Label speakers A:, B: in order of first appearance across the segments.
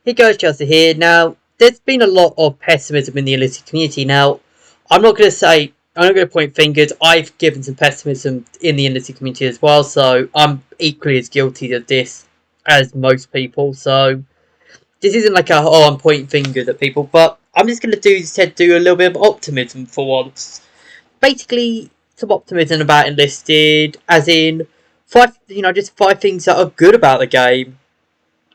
A: Hey guys, Chelsea here. Now, there's been a lot of pessimism in the Enlisted community. Now, I'm not going to point fingers. I've given some pessimism in the Enlisted community as well, so I'm equally as guilty of this as most people. So, this isn't like I'm pointing fingers at people, but I'm just going to do a little bit of optimism for once. Basically, some optimism about Enlisted, as in just five things that are good about the game.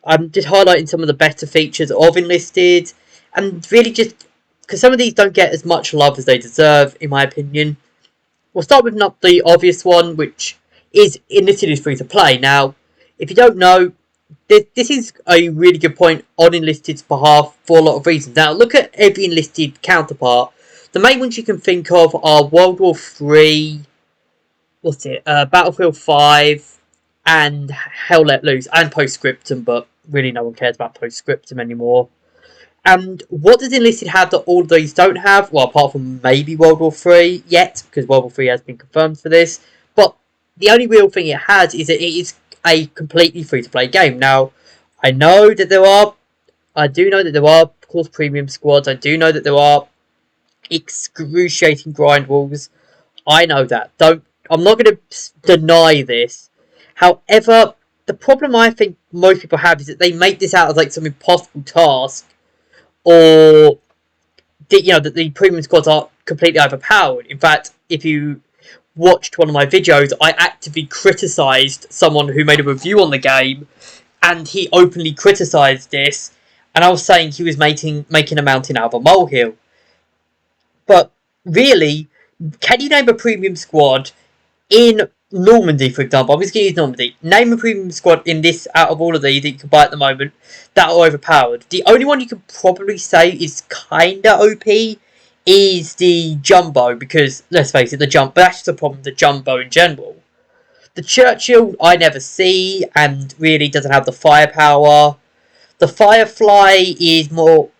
A: I'm just highlighting some of the better features of Enlisted, and really just because some of these don't get as much love as they deserve, in my opinion. We'll start with not the obvious one, which is Enlisted is free to play. Now, if you don't know, this is a really good point on Enlisted's behalf for a lot of reasons. Now, look at every Enlisted counterpart. The main ones you can think of are World War Three, Battlefield 5, and Hell Let Loose, and Postscriptum, but really no one cares about Postscriptum anymore. And what does Enlisted have that all of these don't have? Well, apart from maybe World War 3 yet, because World War 3 has been confirmed for this. But the only real thing it has is that it is a completely free-to-play game. Now, I do know that there are, of course, premium squads. I do know that there are excruciating grind walls. I know that. I'm not going to deny this. However, the problem I think most people have is that they make this out as like some impossible task, or that the premium squads are completely overpowered. In fact, if you watched one of my videos, I actively criticised someone who made a review on the game, and he openly criticised this, and I was saying he was making a mountain out of a molehill. But really, can you name a premium squad in Normandy, for example? I'm just going to use Normandy. Name a premium squad in this out of all of these that you can buy at the moment that are overpowered. The only one you can probably say is kinda OP is the Jumbo, because let's face it, but that's just the problem with the Jumbo in general. The Churchill I never see and really doesn't have the firepower. The Firefly is more,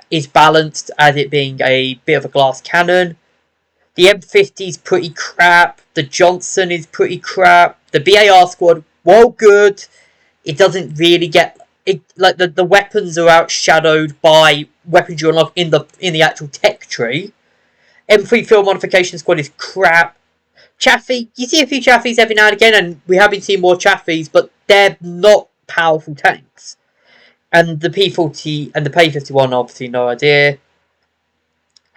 A: is balanced as it being a bit of a glass cannon. The M50 is pretty crap. The Johnson is pretty crap. The BAR squad, while good, it doesn't really get it. Like the weapons are outshadowed by weapons you unlock in the actual tech tree. M3 field modification squad is crap. Chaffee, you see a few Chaffies every now and again, and we have been seeing more Chaffies, but they're not powerful tanks. And the P40 and the P51, obviously, no idea.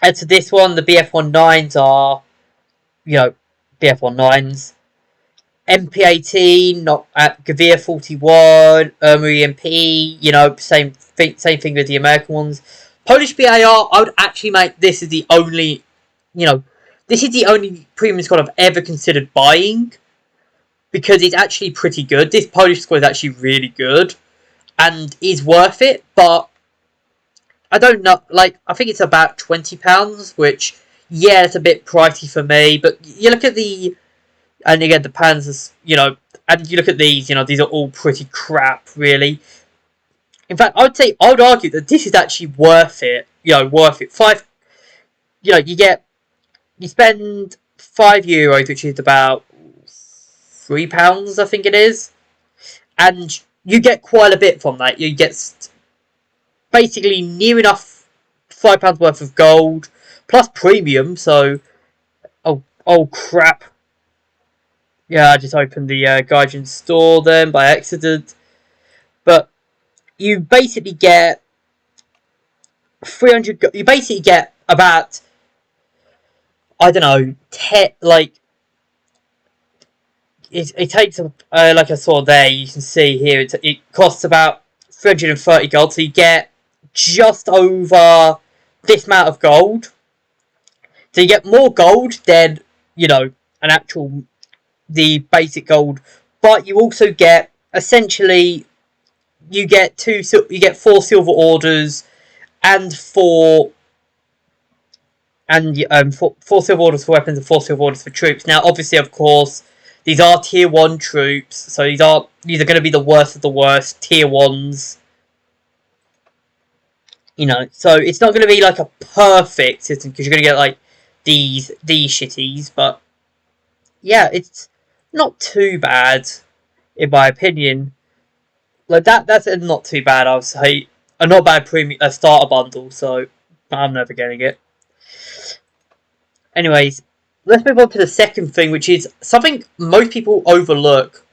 A: And to this one, the BF19s are, BF19s. MP18, not at Gavir 41, Armory MP, same thing with the American ones. Polish BAR, I would actually make this as the only, this is the only premium squad I've ever considered buying, because it's actually pretty good. This Polish squad is actually really good and is worth it, but I don't know, I think it's about £20, which, yeah, it's a bit pricey for me, but you look at and again, the Panzers, and you look at these, these are all pretty crap, really. In fact, I would argue that this is actually worth it, worth it. You spend €5, which is about £3, I think it is, and you get quite a bit from that. You get basically near enough £5 worth of gold plus premium. So, oh crap! Yeah, I just opened the Gaijin store then by accident. But you basically get 300. You basically get about, I don't know, it takes like I saw there. You can see here it costs about 330 gold, so you get just over this amount of gold. So you get more gold than the basic gold, but you also get essentially you get 4 silver orders and four silver orders for weapons and 4 silver orders for troops. Now, obviously, of course, these are tier 1 troops, so these are going to be the worst of the worst tier 1s. So it's not going to be like a perfect system, because you're going to get like these shitties, but yeah, it's not too bad in my opinion. Like that's not too bad, I would say. a not bad premium starter bundle, so I'm never getting it. Anyways, let's move on to the second thing, which is something most people overlook.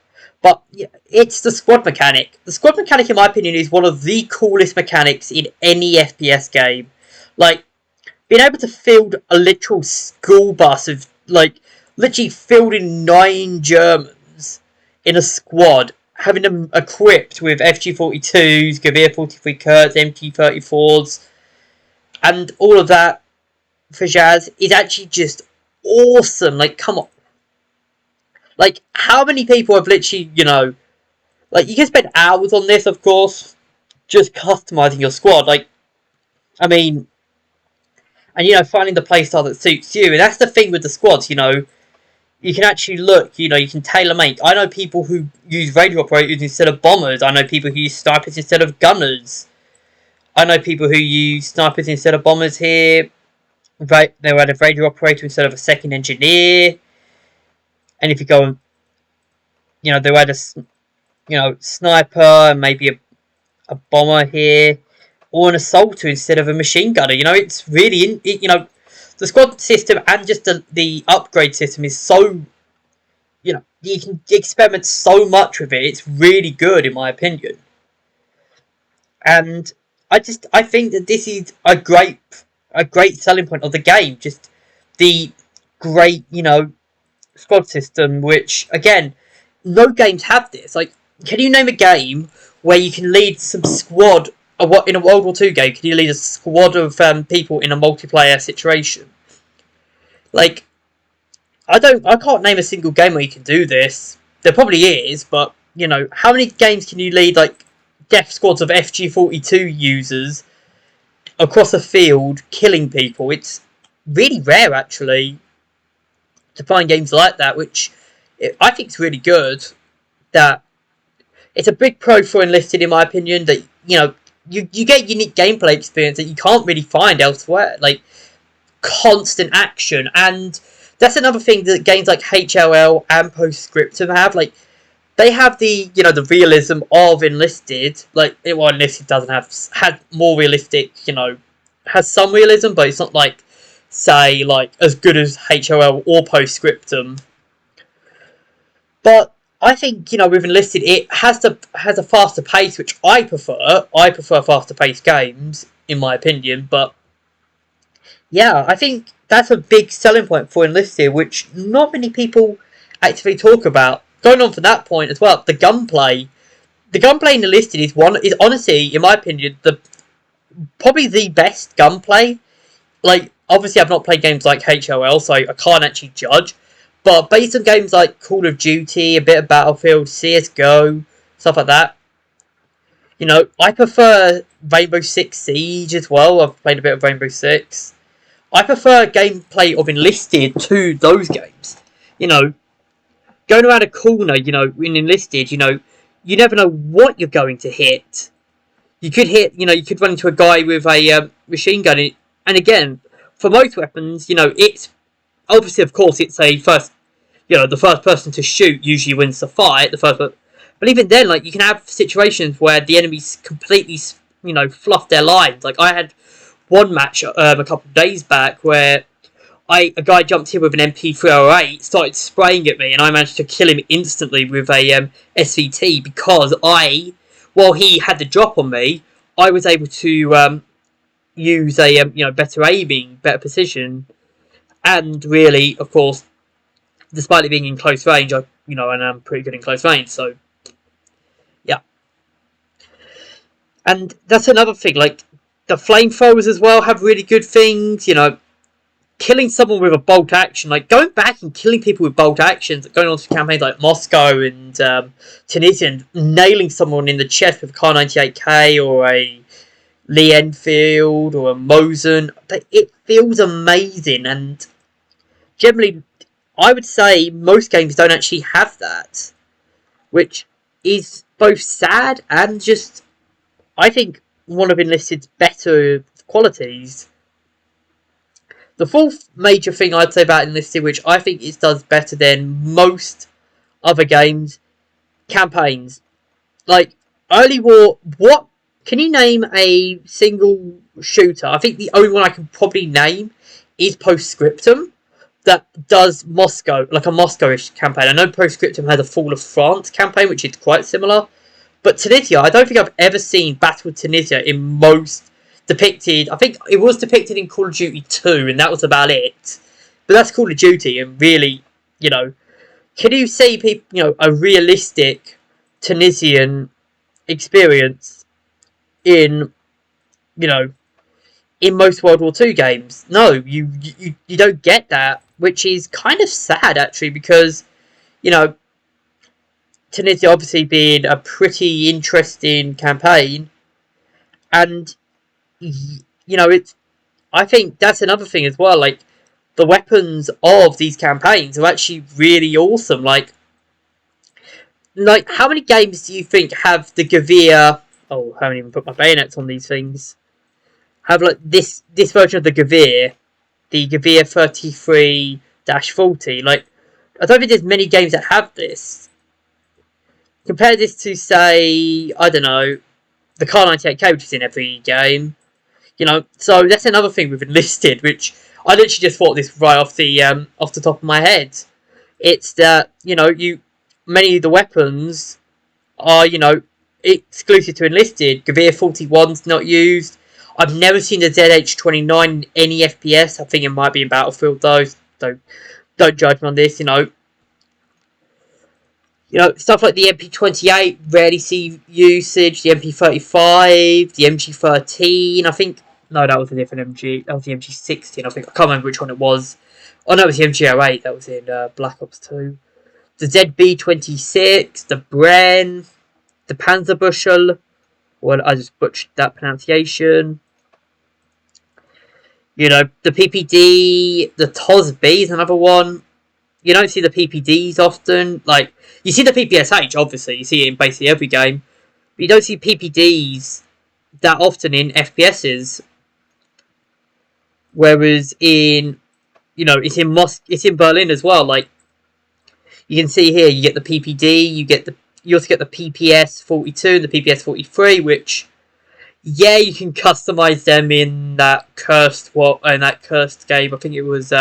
A: But yeah, it's the squad mechanic. The squad mechanic, in my opinion, is one of the coolest mechanics in any FPS game. Like, being able to field a literal school bus of, like, literally fielding 9 Germans in a squad, having them equipped with FG-42s, Gewehr 43 Kurz, MT-34s, and all of that for Jazz is actually just awesome. Like, come on. Like, how many people have literally, like, you can spend hours on this, of course, just customizing your squad. Like, I mean, and, finding the playstyle that suits you. And that's the thing with the squads, you can actually look, you can tailor make. I know people who use radio operators instead of bombers. I know people who use snipers instead of gunners. I know people who use snipers instead of bombers here. Right, they had a radio operator instead of a second engineer. And if you go and, they had a, sniper and maybe a bomber here. Or an assaulter instead of a machine gunner. It's really, the squad system and just the upgrade system is so, you can experiment so much with it. It's really good, in my opinion. And I think that this is a great selling point of the game. Just the great, squad system, which, again, no games have this. Like, can you name a game where you can lead some squad, in a World War II game, can you lead a squad of people in a multiplayer situation? Like, I can't name a single game where you can do this. There probably is, but, how many games can you lead, like, death squads of FG-42 users across a field, killing people? It's really rare, actually, to find games like that, which I think is really good. That it's a big pro for Enlisted, in my opinion, that, you get unique gameplay experience that you can't really find elsewhere. Like, constant action. And that's another thing that games like HLL and Postscriptum have. Like, they have the, the realism of Enlisted. Like, Enlisted doesn't has more realistic, has some realism, but it's not like, say, like, as good as HLL or Postscriptum. But I think, with Enlisted, it has a faster pace, which I prefer. I prefer faster paced games, in my opinion. But yeah, I think that's a big selling point for Enlisted, which not many people actively talk about. Going on from that point as well, the gunplay. The gunplay in Enlisted is honestly, in my opinion, probably the best gunplay. Like, obviously, I've not played games like HOL, so I can't actually judge. But based on games like Call of Duty, a bit of Battlefield, CSGO, stuff like that, I prefer Rainbow Six Siege as well. I've played a bit of Rainbow Six. I prefer gameplay of Enlisted to those games. Going around a corner, in Enlisted, you never know what you're going to hit. You could hit, you could run into a guy with a machine gun. And again, for most weapons, it's obviously, of course, it's the first person to shoot usually wins the fight. But even then, like, you can have situations where the enemies completely, fluff their lines. Like, I had one match a couple of days back where a guy jumped in with an MP308, started spraying at me, and I managed to kill him instantly with a SVT because while he had the drop on me, I was able to use a better aiming, better precision. And really, of course, despite it being in close range, and I'm pretty good in close range, so yeah. And that's another thing, like, the flamethrowers as well have really good things, killing someone with a bolt action, like, going back and killing people with bolt actions, going on to campaigns like Moscow and Tunisia, and nailing someone in the chest with a Kar 98K or a Lee Enfield or a Mosin. It feels amazing, and generally, I would say most games don't actually have that, which is both sad and just, I think, one of Enlisted's better qualities. The fourth major thing I'd say about Enlisted, which I think it does better than most other games, campaigns. Like, early war, what Can you name a single shooter? I think the only one I can probably name is Postscriptum that does Moscow, like a Moscowish campaign. I know Postscriptum has a Fall of France campaign, which is quite similar. But Tunisia, I don't think I've ever seen Battle of Tunisia in most depicted. I think it was depicted in Call of Duty 2, and that was about it. But that's Call of Duty, and really, can you see people, a realistic Tunisian experience in, you know, in most World War Two games? No, you don't get that, which is kind of sad actually, because you know Tunisia obviously being a pretty interesting campaign, and it's. I think that's another thing as well. Like the weapons of these campaigns are actually really awesome. Like how many games do you think have the Gavir? Oh, I haven't even put my bayonets on these things. Have like this version of the Gavir, the Gavir 33-40. Like I don't think there's many games that have this. Compare this to say, I don't know, the Car 98K, which is in every game. So that's another thing with Enlisted, which I literally just thought this right off the top of my head. It's that many of the weapons are exclusive to Enlisted. Gavir 41's not used. I've never seen the ZH-29 in any FPS. I think it might be in Battlefield though. Don't judge me on this. Stuff like the MP28 rarely see usage. The MP35, the MG13. I think no, that was a different MG. That was the MG16. I can't remember which one it was. Oh no, it was the MG08. That was in Black Ops 2. The ZB26, the Bren, the Panzerbushel. Well, I just butchered that pronunciation. The PPD, the TOS-B is another one. You don't see the PPDs often. Like, you see the PPSH, obviously. You see it in basically every game. But you don't see PPDs that often in FPSs. Whereas it's in Berlin as well. Like, you can see here, you get the PPD, you also get the PPS 42 and the PPS 43, which, yeah, you can customize them in that cursed game. I think it was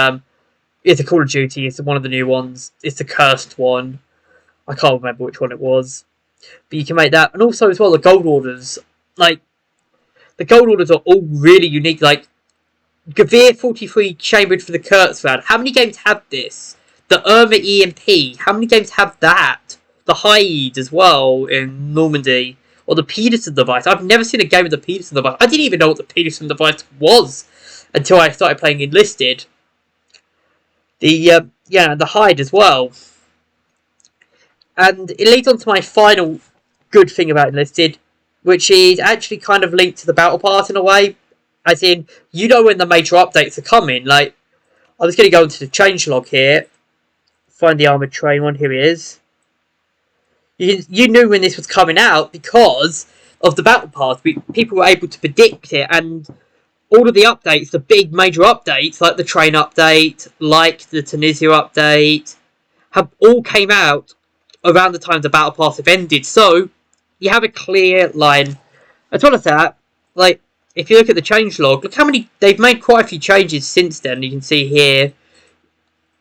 A: it's a Call of Duty. It's one of the new ones. It's the cursed one. I can't remember which one it was, but you can make that. And also as well, the gold orders. Like the gold orders are all really unique. Like Gavir 43 chambered for the Kurzweil. How many games have this? The Irma EMP. How many games have that? The Hyde as well in Normandy. Or the Peterson device. I've never seen a game with the Peterson device. I didn't even know what the Peterson device was until I started playing Enlisted. The Hyde as well. And it leads on to my final good thing about Enlisted, which is actually kind of linked to the Battle Pass in a way. As in, when the major updates are coming. Like, I'm just going to go into the changelog here. Find the armoured train one. Here it is. You knew when this was coming out because of the Battle Pass. People were able to predict it, and all of the updates, the big major updates, like the train update, like the Tunisia update, have all came out around the time the Battle Pass have ended. So, you have a clear line. As well as that, like, if you look at the changelog, look how many, they've made quite a few changes since then. You can see here,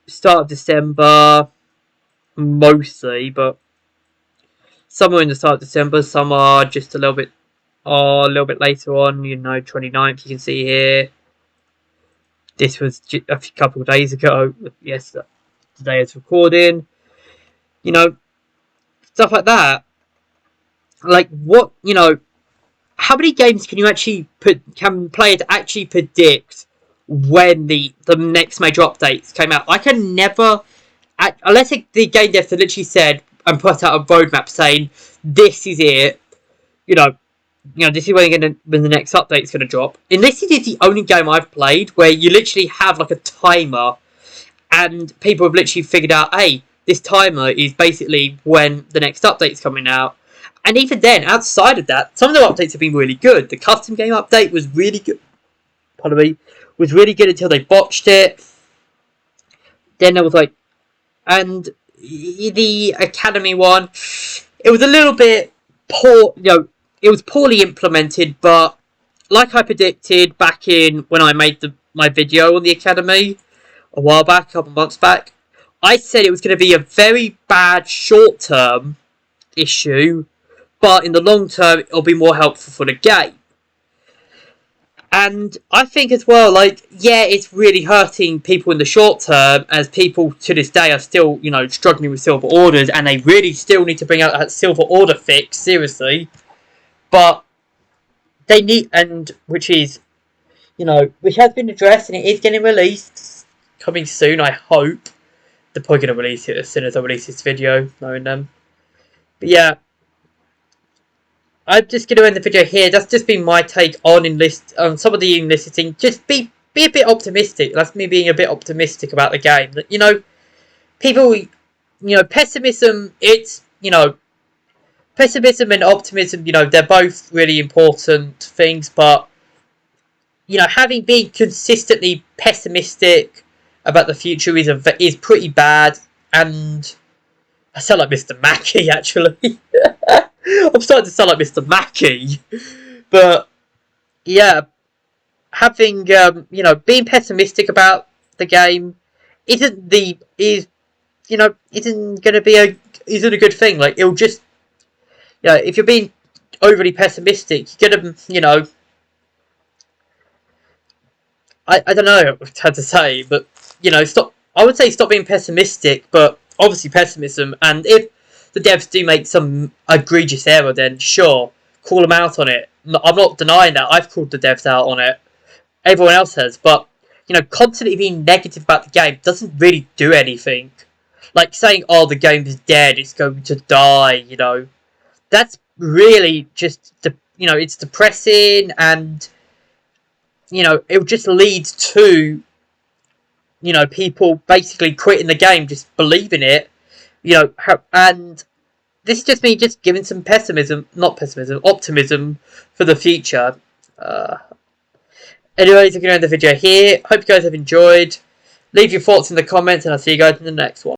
A: start of December, mostly, but some are in the start of December, some are just a little bit later on, 29th, you can see here. This was a couple of days ago. Yes, today it's recording. Stuff like that. Like, what, how many games can players actually predict when the next major updates came out? I can never, unless the game devs have literally said and put out a roadmap saying this is it, this is when the next update's going to drop. Enlisted is the only game I've played where you literally have like a timer, and people have literally figured out, hey, this timer is basically when the next update's coming out. And even then, outside of that, some of the updates have been really good. The custom game update was really good. Pardon me, was really good until they botched it. Then there was and the Academy one, it was a little bit poor. it was poorly implemented, but like I predicted back in when I made my video on the Academy a while back, a couple months back, I said it was going to be a very bad short-term issue, but in the long term, it'll be more helpful for the game. And I think as well, like, yeah, it's really hurting people in the short term, as people to this day are still, struggling with silver orders, and they really still need to bring out that silver order fix, seriously. But they need, and which is, which has been addressed, and it is getting released, coming soon, I hope. They're probably going to release it as soon as I release this video, knowing them. But yeah, I'm just going to end the video here. That's just been my take on some of the enlisting. Just be a bit optimistic. That's me being a bit optimistic about the game. People, pessimism. It's pessimism and optimism. They're both really important things. But having been consistently pessimistic about the future is pretty bad. And I sound like Mr. Mackey, actually. I'm starting to sound like Mr. Mackey. But, yeah, having, being pessimistic about the game isn't a good thing. Like, it'll just, if you're being overly pessimistic, you're gonna, I don't know how to say, but, I would say stop being pessimistic, but obviously pessimism, and if the devs do make some egregious error, then sure, call them out on it. I'm not denying that. I've called the devs out on it. Everyone else has. But, constantly being negative about the game doesn't really do anything. Like saying, oh, the game is dead, it's going to die, That's really just, it's depressing, and, it just leads to, people basically quitting the game, just believing it. And this is just me just giving some optimism for the future. Anyways, I'm going to end the video here. Hope you guys have enjoyed. Leave your thoughts in the comments, and I'll see you guys in the next one.